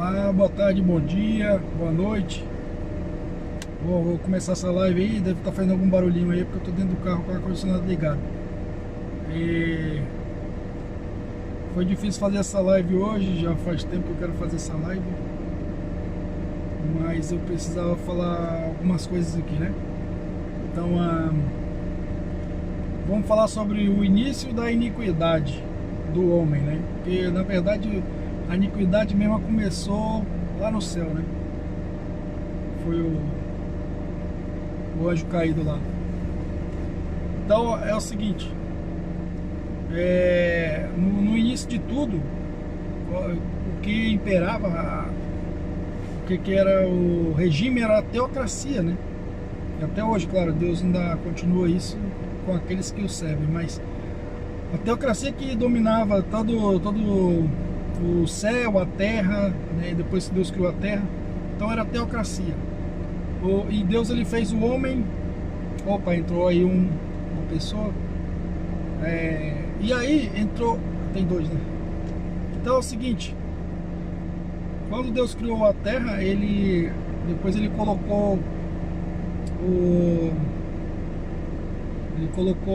Olá, boa tarde, bom dia, boa noite. Vou começar essa live aí, deve estar fazendo algum barulhinho aí, porque eu tô dentro do carro com o ar-condicionado ligado. E foi difícil fazer essa live hoje, já faz tempo que eu quero fazer essa live. Mas eu precisava falar algumas coisas aqui, né? Então, vamos falar sobre o início da iniquidade do homem, né? Porque, na verdade, a iniquidade mesmo começou lá no céu, né? Foi o anjo caído lá. Então, é o seguinte. No início de tudo, o que imperava, o que era o regime era a teocracia, né? E até hoje, claro, Deus ainda continua isso com aqueles que o servem, mas a teocracia que dominava todo o céu, a terra, né? Depois que Deus criou a terra, então era a teocracia. E Deus, ele fez o homem. Opa, entrou aí uma pessoa. E aí entrou, tem dois, né? Então é o seguinte, quando Deus criou a terra, depois ele colocou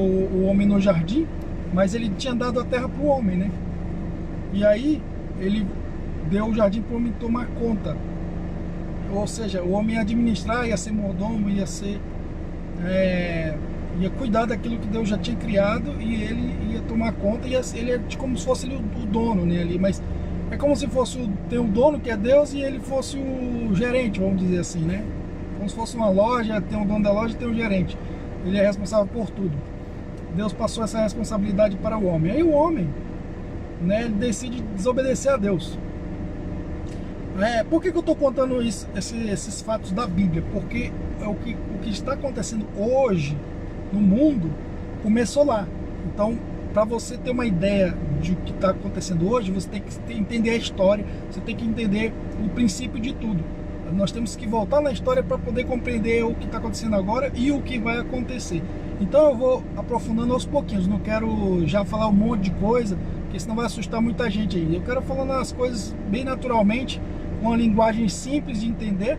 o homem no jardim, mas ele tinha dado a terra para o homem, né? E aí ele deu o jardim para o homem tomar conta, ou seja, o homem ia administrar, ia ser mordomo, ia cuidar daquilo que Deus já tinha criado, e ele ia tomar conta, ele é como se fosse o dono, né, ali, mas é como se fosse tem um dono que é Deus e ele fosse o gerente, vamos dizer assim, né? Como se fosse uma loja, tem um dono da loja e tem um gerente. Ele é responsável por tudo. Deus passou essa responsabilidade para o homem. Aí o homem, né, ele decide desobedecer a Deus. Por que eu estou contando esses fatos da Bíblia? Porque o que está acontecendo hoje no mundo começou lá. Então, para você ter uma ideia de o que está acontecendo hoje, você tem que entender a história, você tem que entender o princípio de tudo. Nós temos que voltar na história para poder compreender o que está acontecendo agora e o que vai acontecer. Então eu vou aprofundando aos pouquinhos, não quero já falar um monte de coisa, porque senão vai assustar muita gente aí. Eu quero falar as coisas bem naturalmente, com uma linguagem simples de entender,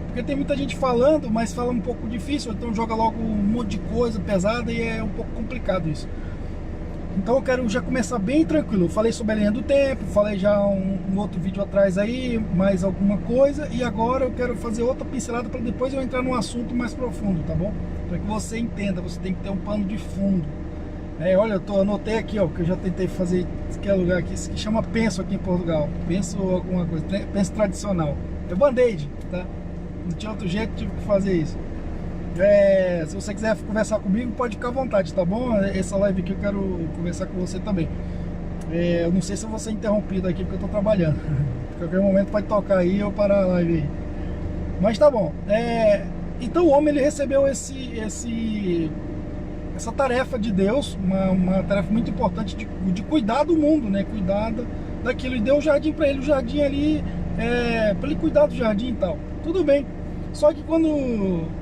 porque tem muita gente falando, mas fala um pouco difícil, então joga logo um monte de coisa pesada e é um pouco complicado isso. Então eu quero já começar bem tranquilo. Eu falei sobre a linha do tempo, falei já um outro vídeo atrás aí, mais alguma coisa, e agora eu quero fazer outra pincelada para depois eu entrar num assunto mais profundo, tá bom? Para que você entenda, você tem que ter um pano de fundo. Olha, eu anotei aqui, ó, que eu já tentei fazer, que é lugar aqui, que chama penso aqui em Portugal. Penso alguma coisa, penso tradicional. É band-aid, tá? Não tinha outro jeito, tive que fazer isso. Se você quiser conversar comigo, pode ficar à vontade, tá bom? Essa live aqui eu quero conversar com você também. Eu não sei se eu vou ser interrompido aqui porque eu tô trabalhando. A qualquer momento pode tocar aí ou parar a live aí. Mas tá bom. Então o homem, ele recebeu essa tarefa de Deus, uma tarefa muito importante de cuidar do mundo, né? Cuidar daquilo. E deu o jardim para ele, o jardim ali, para ele cuidar do jardim e tal. Tudo bem. Só que quando...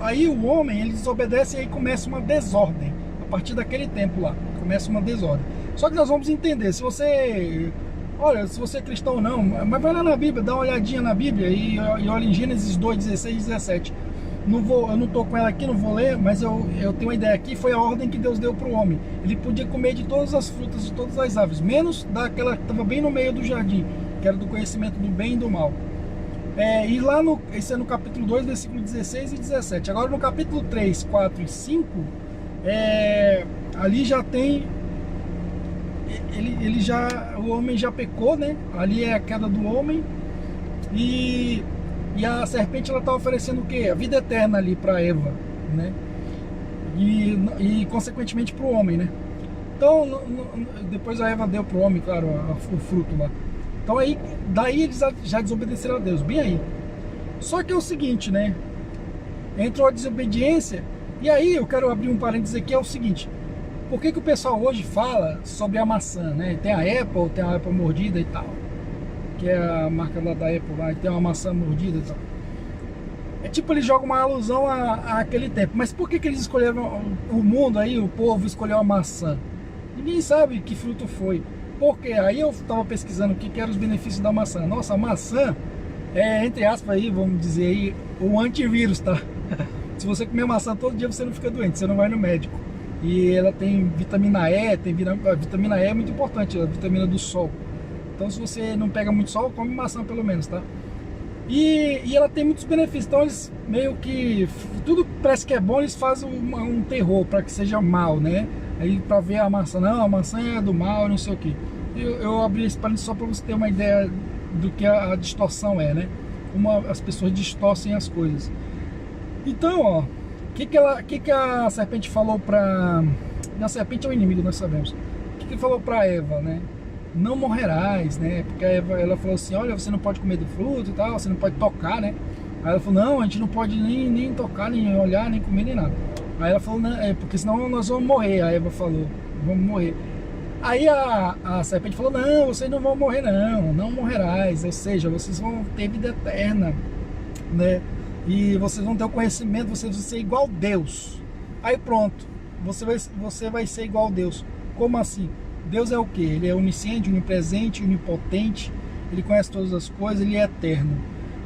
Aí o homem, ele desobedece e aí começa uma desordem. A partir daquele tempo lá, começa uma desordem. Só que nós vamos entender, se você é cristão ou não, mas vai lá na Bíblia, dá uma olhadinha na Bíblia e olha em Gênesis 2, 16 e 17. Eu não estou com ela aqui, não vou ler, mas eu tenho uma ideia aqui, foi a ordem que Deus deu para o homem. Ele podia comer de todas as frutas, de todas as árvores, menos daquela que estava bem no meio do jardim, que era do conhecimento do bem e do mal. E lá esse é no capítulo 2, versículo 16 e 17. Agora no capítulo 3, 4 e 5, ali já tem, o homem já pecou, né? Ali é a queda do homem, e a serpente, ela está oferecendo o quê? A vida eterna ali para Eva, né? E consequentemente para o homem, né? Então, depois a Eva deu para o homem, claro, o fruto lá. Então daí eles já desobedeceram a Deus, bem aí. Só que é o seguinte, né? Entrou a desobediência, e aí eu quero abrir um parênteses aqui, é o seguinte. Por que o pessoal hoje fala sobre a maçã, né? Tem a Apple mordida e tal, que é a marca lá da Apple lá, e tem uma maçã mordida e tal. Tipo, eles jogam uma alusão àquele tempo. Mas por que eles escolheram o mundo aí, o povo escolheu a maçã? Ninguém sabe que fruto foi. Porque aí eu estava pesquisando o que eram os benefícios da maçã. Nossa, a maçã é, entre aspas aí, vamos dizer aí, o antivírus, tá? Se você comer maçã todo dia, você não fica doente, você não vai no médico. E ela tem vitamina E, a vitamina E é muito importante, a vitamina do sol. Então se você não pega muito sol, come maçã pelo menos, tá? E ela tem muitos benefícios, então eles meio que, tudo que parece que é bom, eles fazem um terror para que seja mal, né? Aí para ver a maçã, não, a maçã é do mal, não sei o que. Eu abri esse parênteses só para você ter uma ideia do que a distorção é, né? Como as pessoas distorcem as coisas. Então, ó, o que a serpente falou pra... A serpente é o inimigo, nós sabemos. O que falou pra Eva, né? Não morrerás, né? Porque a Eva, ela falou assim, olha, você não pode comer do fruto e tal, você não pode tocar, né? Aí ela falou, não, a gente não pode nem tocar, nem olhar, nem comer, nem nada. Aí ela falou, não, porque senão nós vamos morrer. A Eva falou, vamos morrer. Aí a serpente falou, não, vocês não vão morrer não morrerás, ou seja, vocês vão ter vida eterna, né? E vocês vão ter o conhecimento, vocês vão ser igual a Deus. Aí pronto, você vai ser igual a Deus. Como assim? Deus é o que? Ele é onisciente, onipresente, onipotente, ele conhece todas as coisas, ele é eterno.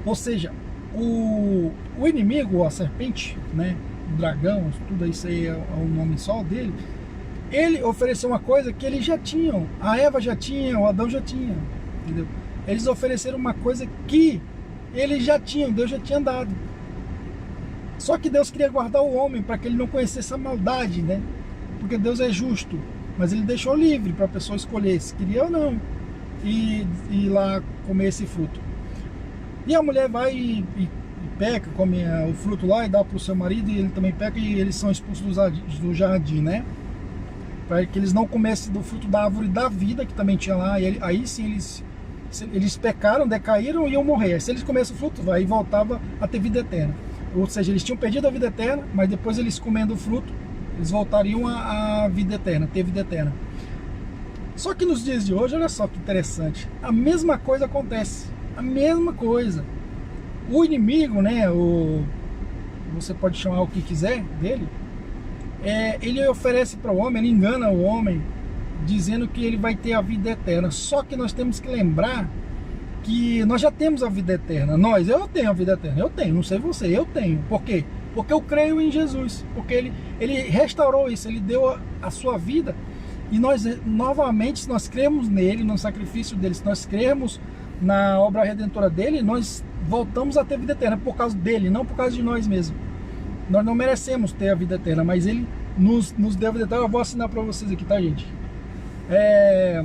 Ou seja, o inimigo, a serpente, né? O dragão, tudo isso aí é o nome só dele. Ele ofereceu uma coisa que eles já tinham, a Eva já tinha, o Adão já tinha, entendeu? Eles ofereceram uma coisa que eles já tinham, Deus já tinha dado. Só que Deus queria guardar o homem para que ele não conhecesse a maldade, né? Porque Deus é justo, mas ele deixou livre para a pessoa escolher se queria ou não e ir lá comer esse fruto. E a mulher vai e peca, come o fruto lá e dá para o seu marido, e ele também peca, e eles são expulsos do jardim, né? Para que eles não comessem do fruto da árvore da vida que também tinha lá. E aí sim eles pecaram, decaíram e iam morrer. Aí, se eles comessem o fruto, aí voltava a ter vida eterna. Ou seja, eles tinham perdido a vida eterna, mas depois eles comendo o fruto, eles voltariam a vida eterna, ter vida eterna. Só que nos dias de hoje, olha só que interessante, a mesma coisa acontece, a mesma coisa. O inimigo, né, você pode chamar o que quiser dele, ele oferece para o homem, ele engana o homem, dizendo que ele vai ter a vida eterna. Só que nós temos que lembrar que nós já temos a vida eterna. Eu tenho a vida eterna, eu tenho, não sei você, eu tenho. Por quê? Porque eu creio em Jesus, porque ele restaurou isso, ele deu a sua vida. E nós, novamente, se nós cremos nele, no sacrifício dele, se nós cremos na obra redentora dele, nós voltamos a ter vida eterna por causa dele, não por causa de nós mesmos. Nós não merecemos ter a vida eterna, mas ele nos deu a vida eterna. Eu vou assinar para vocês aqui, tá, gente? É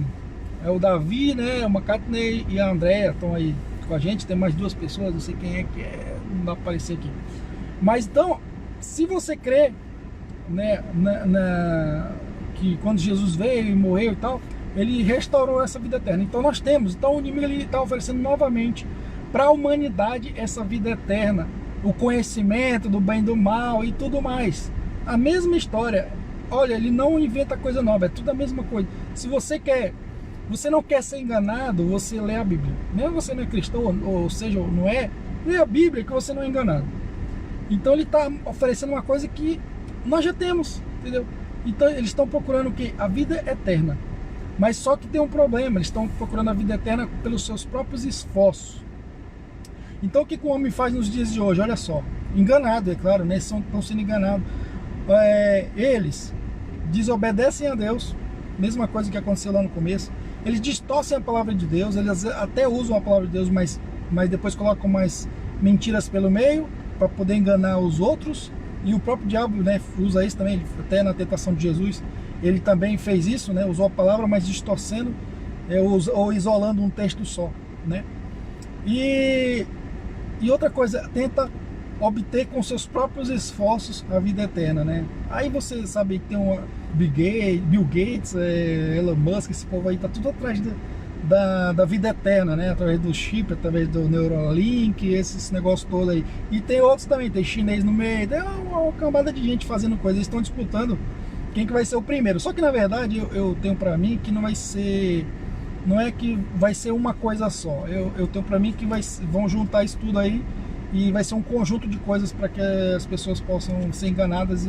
o Davi, né? O McCartney e a Andrea estão aí com a gente. Tem mais duas pessoas, não sei quem é que é, não dá para aparecer aqui. Mas então, se você crê, né, que quando Jesus veio e morreu e tal, ele restaurou essa vida eterna. Então nós temos. Então o inimigo está oferecendo novamente para a humanidade essa vida eterna, o conhecimento do bem e do mal e tudo mais. A mesma história. Olha, ele não inventa coisa nova, é tudo a mesma coisa. Se você não quer ser enganado, você lê a Bíblia. Mesmo você não é cristão, ou seja, não é, lê a Bíblia que você não é enganado. Então ele está oferecendo uma coisa que nós já temos, entendeu? Então eles estão procurando o quê? A vida eterna. Mas só que tem um problema, eles estão procurando a vida eterna pelos seus próprios esforços. Então o que o homem faz nos dias de hoje? Olha só, enganado, é claro, né? Estão sendo enganados. Eles desobedecem a Deus, mesma coisa que aconteceu lá no começo. Eles distorcem a palavra de Deus, eles até usam a palavra de Deus, mas depois colocam mais mentiras pelo meio para poder enganar os outros. E o próprio diabo, né, usa isso também, até na tentação de Jesus, ele também fez isso, né? Usou a palavra, mas distorcendo ou isolando um texto só, né? E outra coisa, tenta obter com seus próprios esforços a vida eterna, né? Aí você sabe que tem Bill Gates, Elon Musk, esse povo aí tá tudo atrás da vida eterna, né? Através do chip, através do Neuralink, esses negócios todos aí. E tem outros também, tem chinês no meio, tem uma cambada de gente fazendo coisa. Eles estão disputando quem que vai ser o primeiro. Só que na verdade eu tenho pra mim que não é que vai ser uma coisa só. Eu tenho pra mim que vão juntar isso tudo aí e vai ser um conjunto de coisas para que as pessoas possam ser enganadas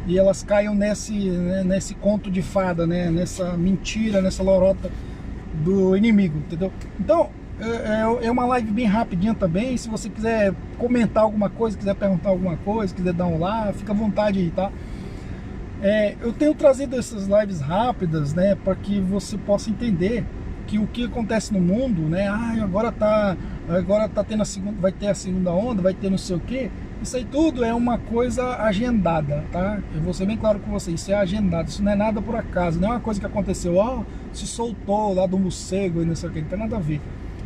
e elas caiam nesse conto de fada, né? Nessa mentira, nessa lorota do inimigo, entendeu? Então, é uma live bem rapidinha também. Se você quiser comentar alguma coisa, quiser perguntar alguma coisa, quiser dar um lá, fica à vontade aí, tá? Eu tenho trazido essas lives rápidas, né, para que você possa entender que o que acontece no mundo, né? Agora tá tendo vai ter a segunda onda, vai ter não sei o que. Isso aí tudo é uma coisa agendada, tá? Eu vou ser bem claro com você, isso é agendado, isso não é nada por acaso, não é uma coisa que aconteceu, se soltou lá do morcego e não sei o que, não tem nada a ver.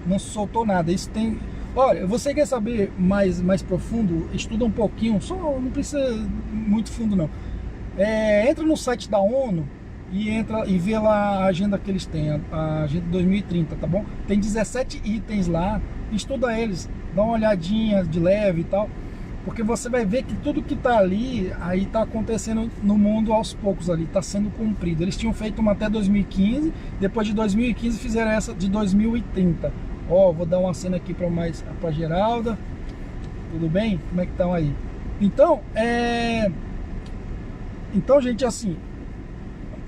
Não se soltou nada, isso tem... Olha, você quer saber mais profundo, estuda um pouquinho, só não precisa muito fundo não. Entra no site da ONU e vê lá a agenda que eles têm, a agenda 2030, tá bom? Tem 17 itens lá, estuda eles, dá uma olhadinha de leve e tal, porque você vai ver que tudo que tá ali, aí tá acontecendo no mundo aos poucos ali, tá sendo cumprido. Eles tinham feito uma até 2015, depois de 2015 fizeram essa de 2030. Vou dar uma cena aqui pra Geralda. Tudo bem? Como é que estão aí? Então, gente, assim,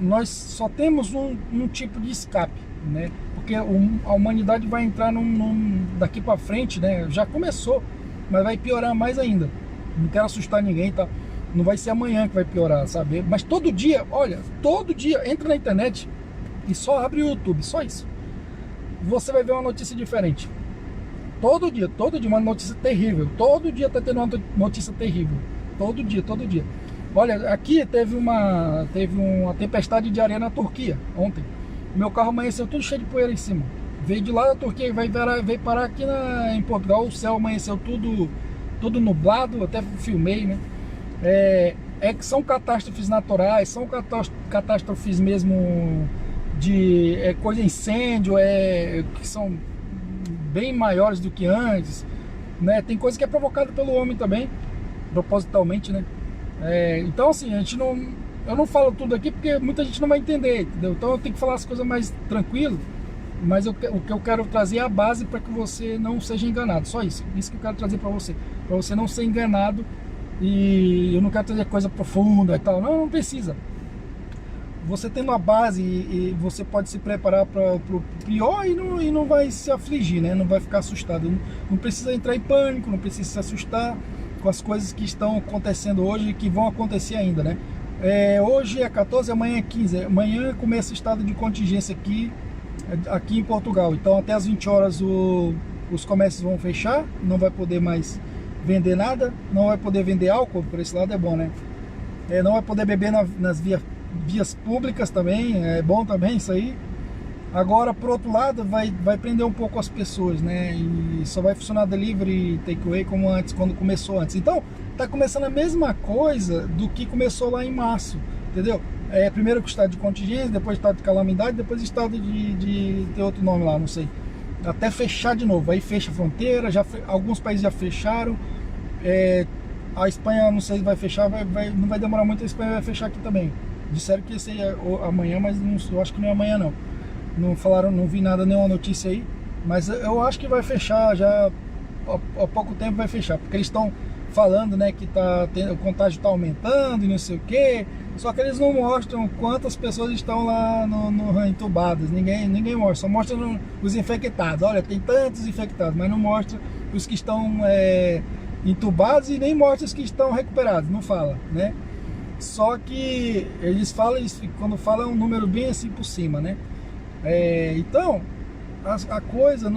nós só temos um tipo de escape, né? Porque a humanidade vai entrar daqui para frente, né? Já começou, mas vai piorar mais ainda. Não quero assustar ninguém, tá? Não vai ser amanhã que vai piorar, sabe? Mas todo dia, olha, todo dia, entra na internet e só abre o YouTube, só isso. Você vai ver uma notícia diferente. Todo dia, uma notícia terrível. Todo dia tá tendo uma notícia terrível. Todo dia. Olha, aqui teve uma tempestade de areia na Turquia ontem. Meu carro amanheceu tudo cheio de poeira em cima. Veio de lá da Turquia e veio parar aqui em Portugal. O céu amanheceu tudo nublado, até filmei, né? Que são catástrofes naturais, são catástrofes mesmo de coisa incêndio, que são bem maiores do que antes, né? Tem coisa que é provocada pelo homem também, propositalmente, né? Então assim, eu não falo tudo aqui porque muita gente não vai entender, entendeu? Então eu tenho que falar as coisas mais tranquilo, mas o que eu quero trazer é a base para que você não seja enganado, só isso que eu quero trazer para você não ser enganado. E eu não quero trazer coisa profunda e tal, não precisa. Você tem uma base e você pode se preparar para o pior e não vai se afligir, né? Não vai ficar assustado, não precisa entrar em pânico, não precisa se assustar com as coisas que estão acontecendo hoje e que vão acontecer ainda, né? Hoje é 14, amanhã é 15. Amanhã começa o estado de contingência aqui em Portugal. Então até as 20 horas os comércios vão fechar, não vai poder mais vender nada, não vai poder vender álcool, por esse lado é bom, né? Não vai poder beber nas vias públicas também, é bom também isso aí. Agora, por outro lado, vai prender um pouco as pessoas, né? E só vai funcionar delivery e takeaway como antes, quando começou antes. Então, tá começando a mesma coisa do que começou lá em março, entendeu? Primeiro com o estado de contingência, depois estado de calamidade, depois estado de ter outro nome lá, não sei. Até fechar de novo, aí fecha a fronteira, alguns países já fecharam. A Espanha, não sei se vai fechar, não vai demorar muito, a Espanha vai fechar aqui também. Disseram que esse é amanhã, mas eu acho que não é amanhã não. Não falaram, não vi nada, nenhuma notícia aí, mas eu acho que vai fechar já, há pouco tempo vai fechar, porque eles estão falando, né, que o contágio está aumentando e não sei o que, só que eles não mostram quantas pessoas estão lá entubadas, ninguém mostra, só mostra os infectados. Olha, tem tantos infectados, mas não mostra os que estão entubados e nem mostra os que estão recuperados, não fala, né? Só que eles falam, quando falam é um número bem assim por cima, né? Então a coisa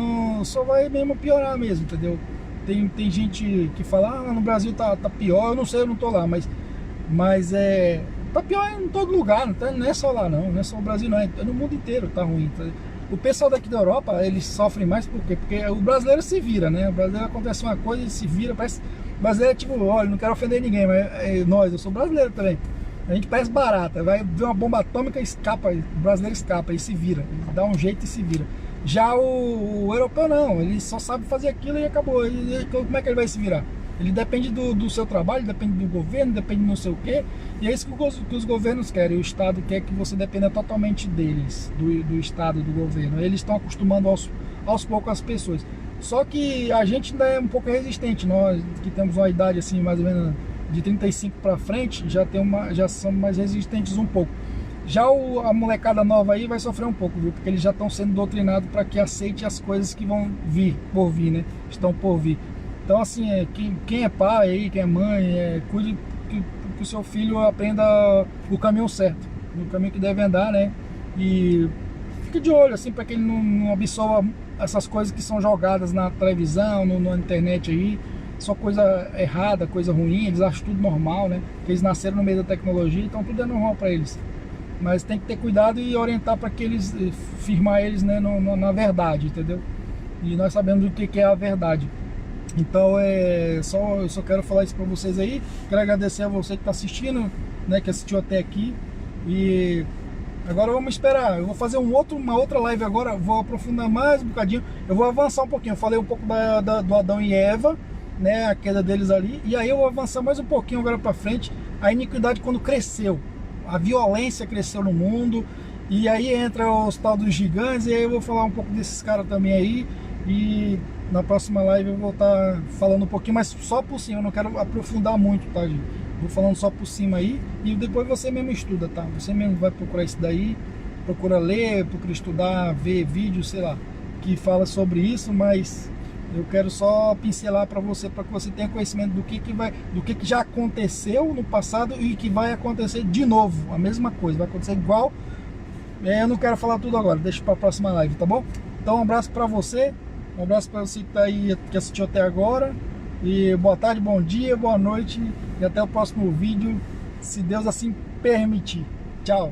só vai mesmo piorar mesmo, entendeu? Tem gente que fala, no Brasil tá pior, eu não sei, eu não tô lá, mas tá pior em todo lugar, não é só lá não é só o Brasil não, é no mundo inteiro tá ruim, tá? O pessoal daqui da Europa, eles sofrem mais por quê? Porque o brasileiro se vira, né? O brasileiro acontece uma coisa, ele se vira, parece... O brasileiro é tipo, olha, não quero ofender ninguém, mas eu sou brasileiro também. A gente parece barata, vai ver uma bomba atômica e escapa, o brasileiro escapa, ele se vira, ele dá um jeito e se vira. Já o europeu não, ele só sabe fazer aquilo e acabou. Como é que ele vai se virar? Ele depende do seu trabalho, depende do governo, depende de não sei o quê. E é isso que os governos querem. O Estado quer que você dependa totalmente deles, do Estado, do governo. Eles estão acostumando aos poucos as pessoas. Só que a gente ainda é um pouco resistente. Nós que temos uma idade assim, mais ou menos de 35 para frente já são mais resistentes um pouco. Já a molecada nova aí vai sofrer um pouco, viu? Porque eles já estão sendo doutrinados para que aceite as coisas que vão por vir, né? Estão por vir. Então, assim, quem é pai aí, quem é mãe, cuide que o seu filho aprenda o caminho certo, o caminho que deve andar, né? E fique de olho, assim, para que ele não absorva essas coisas que são jogadas na televisão, na internet aí. Só coisa errada, coisa ruim, eles acham tudo normal, né? Porque eles nasceram no meio da tecnologia, então tudo é normal para eles. Mas tem que ter cuidado e orientar para que eles, firmar eles, né, na verdade, entendeu? E nós sabemos o que é a verdade. Então eu só quero falar isso para vocês aí. Quero agradecer a você que está assistindo, né, que assistiu até aqui. E agora vamos esperar. Eu vou fazer uma outra live agora. Vou aprofundar mais um bocadinho. Eu vou avançar um pouquinho. Eu falei um pouco do Adão e Eva, né, a queda deles ali. E aí eu vou avançar mais um pouquinho agora para frente. A iniquidade quando cresceu. A violência cresceu no mundo, e aí entra os tal dos gigantes, e aí eu vou falar um pouco desses caras também aí, e na próxima live eu vou estar falando um pouquinho, mas só por cima, eu não quero aprofundar muito, tá, gente? Vou falando só por cima aí, e depois você mesmo estuda, tá? Você mesmo vai procurar isso daí, procura ler, procura estudar, ver vídeo, sei lá, que fala sobre isso, mas eu quero só pincelar para você que você tenha conhecimento do que já aconteceu no passado e que vai acontecer de novo, a mesma coisa, vai acontecer igual. Eu não quero falar tudo agora, deixa para a próxima live, tá bom? Então um abraço para você, um abraço para você que tá aí, que assistiu até agora, e boa tarde, bom dia, boa noite, e até o próximo vídeo, se Deus assim permitir. Tchau!